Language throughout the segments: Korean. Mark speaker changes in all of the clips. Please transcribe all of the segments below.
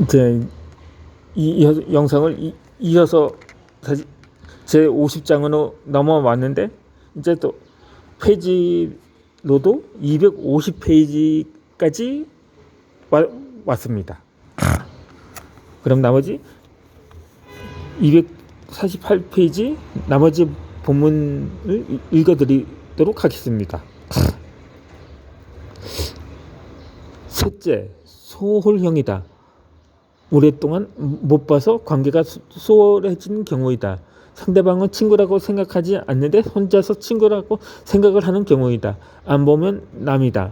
Speaker 1: 이제 이 영상을 이어서 다시 제 50장으로 넘어왔는데, 이제 또 페이지로도 250페이지까지 왔습니다. 그럼 나머지 248페이지 나머지 본문을 읽어드리도록 하겠습니다. 셋째, 소홀형이다. 오랫동안 못 봐서 관계가 소홀해진 경우이다. 상대방은 친구라고 생각하지 않는데 혼자서 친구라고 생각을 하는 경우이다. 안 보면 남이다.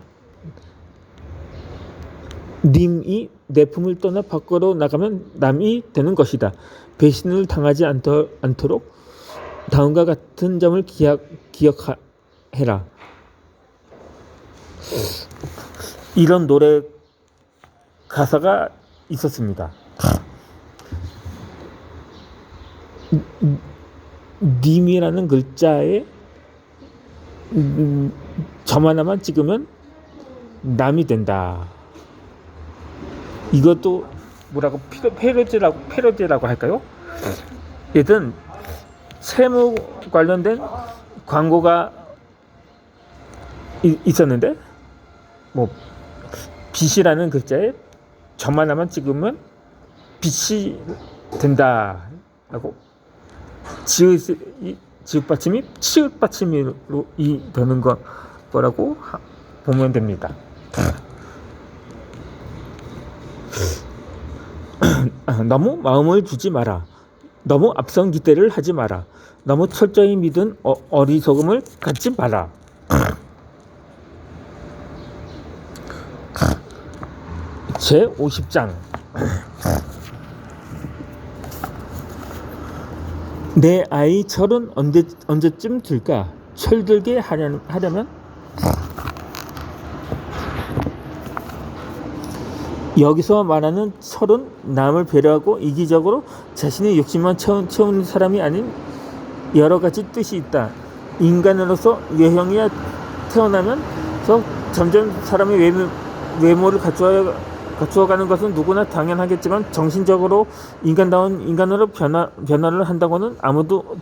Speaker 1: 님이 내 품을 떠나 밖으로 나가면 남이 되는 것이다. 배신을 당하지 않도록 다음과 같은 점을 기억해라. 이런 노래 가사가 있었습니다. 님이라는 글자에 점 하나만 찍으면 남이 된다. 이것도 뭐라고 패러디라고 할까요? 얘든 세무 관련된 광고가 있었는데, 뭐 빛이라는 글자에 점 하나만 찍으면 빛이 된다라고 지읒 받침이 치읒 받침으로 되는 거라고 보면 됩니다. 너무 마음을 주지 마라. 너무 앞선 기대를 하지 마라. 너무 철저히 믿은 어리석음을 갖지 마라. 제 50장. 내 아이 철은 언제쯤 들까? 철들게 하려면 여기서 말하는 철은 남을 배려하고 이기적으로 자신의 욕심만 채우는 사람이 아닌 여러 가지 뜻이 있다. 인간으로서 외형이야 태어나면서 점점 사람의 외모를 갖추어가는 것은 누구나 당연하겠지만 정신적으로 인간다운 인간으로 변화를 한다고는 아무도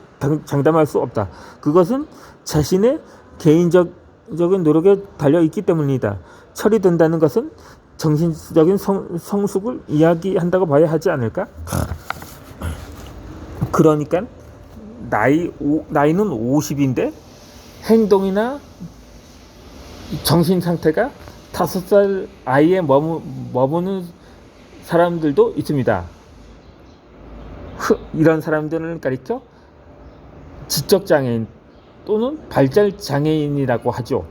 Speaker 1: 장담할 수 없다. 그것은 자신의 개인적인 노력에 달려있기 때문이다. 철이 든다는 것은 정신적인 성숙을 이야기한다고 봐야 하지 않을까? 그러니까 나이는 50인데 행동이나 정신 상태가 5살 아이에 머무는 사람들도 있습니다. 이런 사람들을 가리켜 지적장애인 또는 발달장애인이라고 하죠.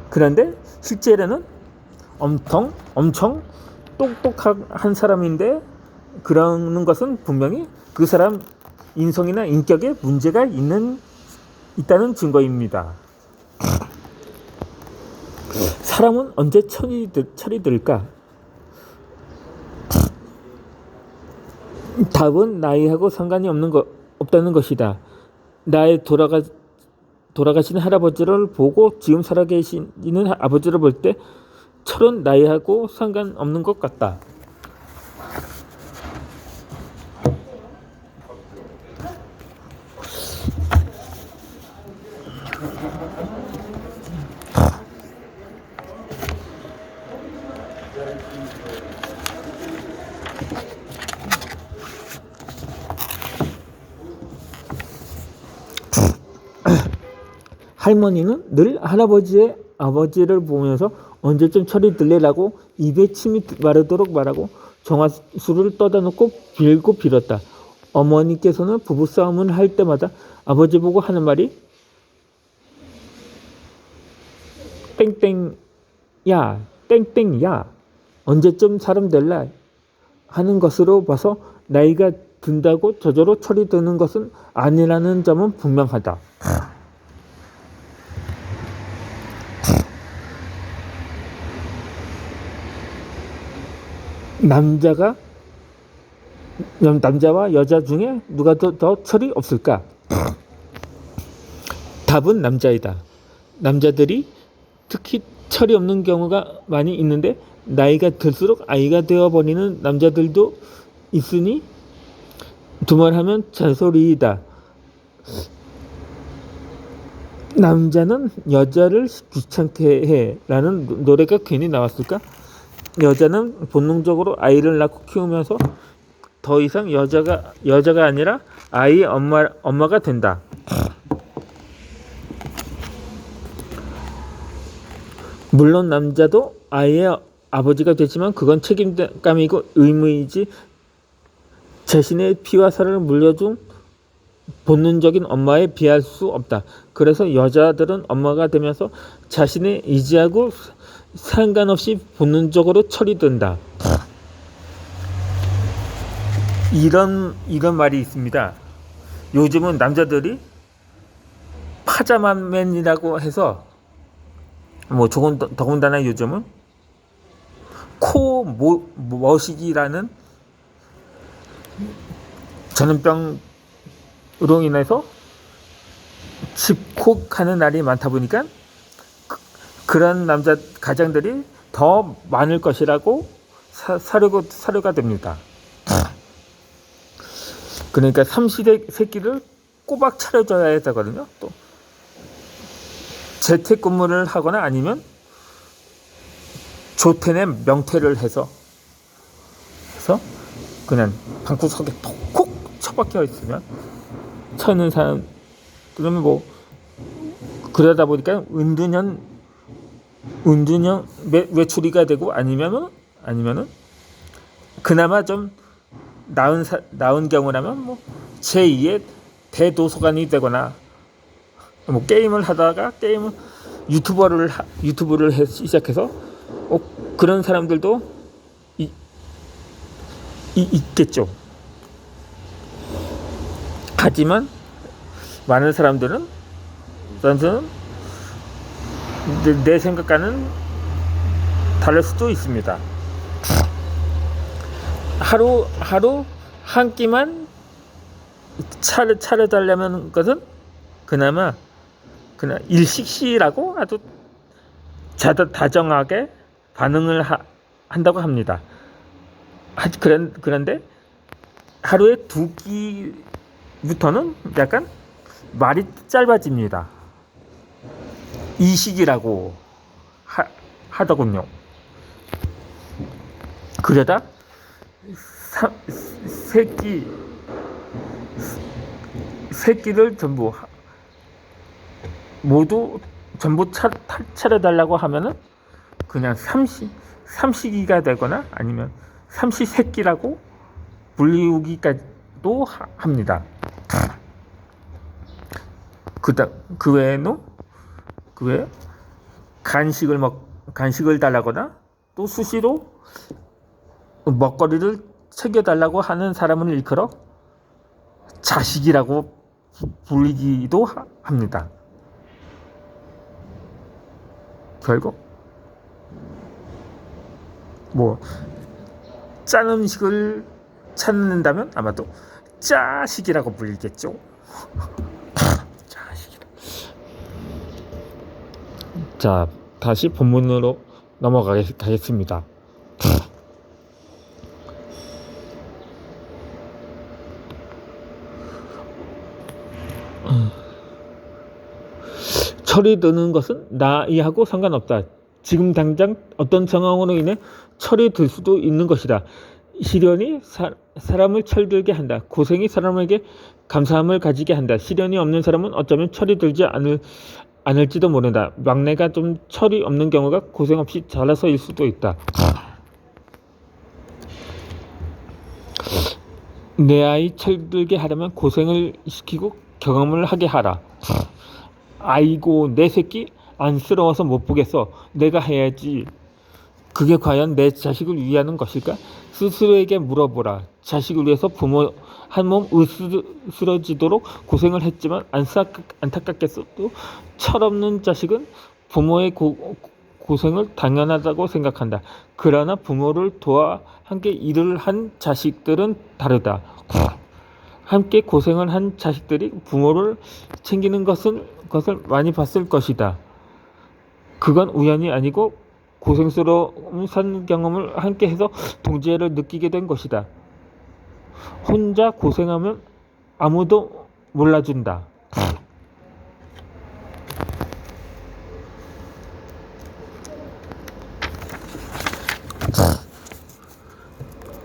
Speaker 1: 그런데 실제로는 엄청 똑똑한 사람인데 그러는 것은 분명히 그 사람 인성이나 인격에 문제가 있다는 증거입니다. 사람은 언제 철이 들까? 답은 나이하고 상관이 없다는 것이다. 나의 돌아가신 할아버지를 보고 지금 살아계시는 아버지를 볼 때 철은 나이하고 상관없는 것 같다. 할머니는 늘 아버지를 보면서 언제쯤 철이 들래라고 입에 침이 마르도록 말하고 정화수를 떠다 놓고 빌었다. 어머니께서는 부부싸움을 할 때마다 아버지 보고 하는 말이 땡땡야 언제쯤 사람 될라 하는 것으로 봐서 나이가 든다고 저절로 철이 드는 것은 아니라는 점은 분명하다. 남자와 여자 중에 누가 더 철이 없을까? 답은 남자이다. 남자들이 특히 철이 없는 경우가 많이 있는데 나이가 들수록 아이가 되어버리는 남자들도 있으니 두말하면 잔소리이다. 남자는 여자를 귀찮게 해 라는 노래가 괜히 나왔을까? 여자는 본능적으로 아이를 낳고 키우면서 더 이상 여자가 아니라 아이의 엄마가 된다. 물론 남자도 아이의 아버지가 되지만 그건 책임감이고 의무이지 자신의 피와 살을 물려준 본능적인 엄마에 비할 수 없다. 그래서 여자들은 엄마가 되면서 자신의 의지하고 상관없이 본능적으로 처리된다. 이런 말이 있습니다. 요즘은 남자들이 파자마맨이라고 해서 뭐 더군다나 요즘은 머시기라는 전염병으로 인해서 집콕하는 날이 많다 보니까 그런 남자 가장들이 더 많을 것이라고 사료가 됩니다. 그러니까 삼시세끼를 꼬박 차려줘야 되거든요. 또 재택근무를 하거나 아니면 조퇴내 명퇴를 해서 그냥 방구석에 콕 처박혀 있으면 쳐있는 사람 그러면 뭐 그러다 보니까 은둔형 외출이가 되고 아니면은 그나마 좀 나은 경우라면 뭐 제2의 대도서관이 되거나 뭐 게임을 하다가 유튜브를 시작해서 그런 사람들도 있겠죠. 하지만 많은 사람들은 내 생각과는 다를 수도 있습니다. 하루 한 끼만 차려달라는 것은 그나마 그냥 일식시라고 아주 다정하게 반응을 한다고 합니다. 그런데 하루에 2끼부터는 약간 말이 짧아집니다. 이식이라고 하더군요. 그러다 새끼를 전부 차려달라고 하면은 그냥 삼식이가 되거나 아니면 삼시세끼라고 불리우기까지도 합니다. 그 외에 간식을 달라거나 또 수시로 먹거리를 챙겨달라고 하는 사람을 일컬어 자식이라고 불리기도 합니다. 결국 뭐 짠 음식을 찾는다면 아마도 짜식이라고 불리겠죠. 자, 다시 본문으로 넘어가겠습니다. 철이 드는 것은 나이하고 상관없다. 지금 당장 어떤 상황으로 인해 철이 들 수도 있는 것이다. 시련이 사람을 철들게 한다. 고생이 사람에게 감사함을 가지게 한다. 시련이 없는 사람은 어쩌면 철이 들지 않을지도 모른다. 막내가 좀 철이 없는 경우가 고생 없이 자라서일 수도 있다. 내 아이 철들게 하려면 고생을 시키고 경험을 하게 하라. 아이고 내 새끼 안쓰러워서 못 보겠어. 내가 해야지. 그게 과연 내 자식을 위하는 것일까? 스스로에게 물어보라. 자식을 위해서 부모 한몸 으스러지도록 고생을 했지만 안타깝게도 철없는 자식은 부모의 고생을 당연하다고 생각한다. 그러나 부모를 도와 함께 일을 한 자식들은 다르다. 함께 고생을 한 자식들이 부모를 챙기는 것을 많이 봤을 것이다. 그건 우연이 아니고 고생스러운 산 경험을 함께 해서 동지애를 느끼게 된 것이다. 혼자 고생하면 아무도 몰라준다.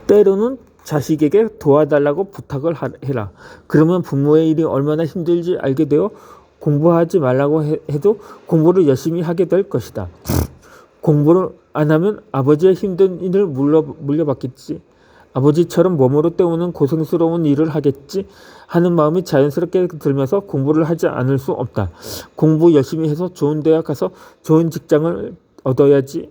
Speaker 1: 때로는 자식에게 도와달라고 부탁을 해라. 그러면 부모의 일이 얼마나 힘들지 알게 되어 공부하지 말라고 해도 공부를 열심히 하게 될 것이다. 공부를 안 하면 아버지의 힘든 일을 물려받겠지. 아버지처럼 몸으로 때우는 고생스러운 일을 하겠지 하는 마음이 자연스럽게 들면서 공부를 하지 않을 수 없다. 공부 열심히 해서 좋은 대학 가서 좋은 직장을 얻어야지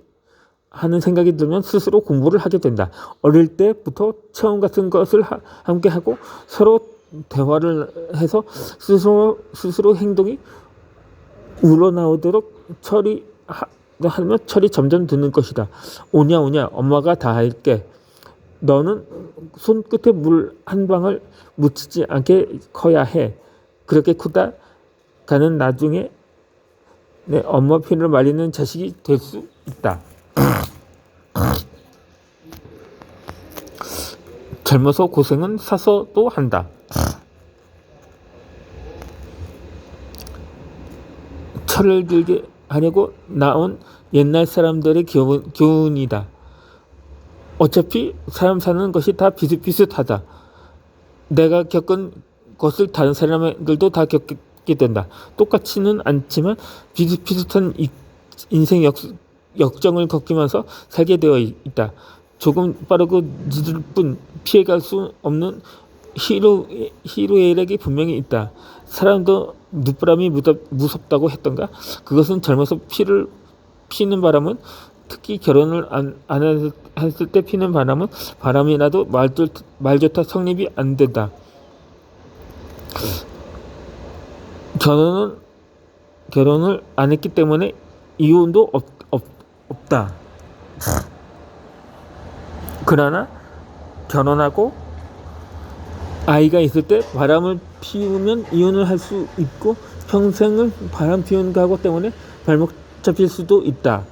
Speaker 1: 하는 생각이 들면 스스로 공부를 하게 된다. 어릴 때부터 체험 같은 것을 함께 하고 서로 대화를 해서 스스로 행동이 우러나오도록 하면 철이 점점 드는 것이다. 오냐 엄마가 다 할게. 너는 손끝에 물 한 방울 묻히지 않게 커야 해. 그렇게 크다 가는 나중에 내 엄마 피를 말리는 자식이 될 수 있다. 젊어서 고생은 사서도 한다. 철을 들게 하려고 나온 옛날 사람들의 교훈이다. 어차피 사람 사는 것이 다 비슷비슷하다. 내가 겪은 것을 다른 사람들도 다 겪게 된다. 똑같지는 않지만 비슷비슷한 인생 역정을 겪으면서 살게 되어 있다. 조금 빠르고 늦을 뿐 피해갈 수 없는 희로애락이 분명히 있다. 사람도 늦바람이 무섭다고 했던가? 그것은 젊어서 피를 피는 바람은, 특히 결혼을 안 했을 때 피는 바람이라도 말좋다 성립이 안 된다. 결혼을 안 했기 때문에 이혼도 없다. 그러나 결혼하고 아이가 있을 때 바람을 피우면 이혼을 할 수 있고, 평생을 바람 피우는 각오 때문에 발목 잡힐 수도 있다.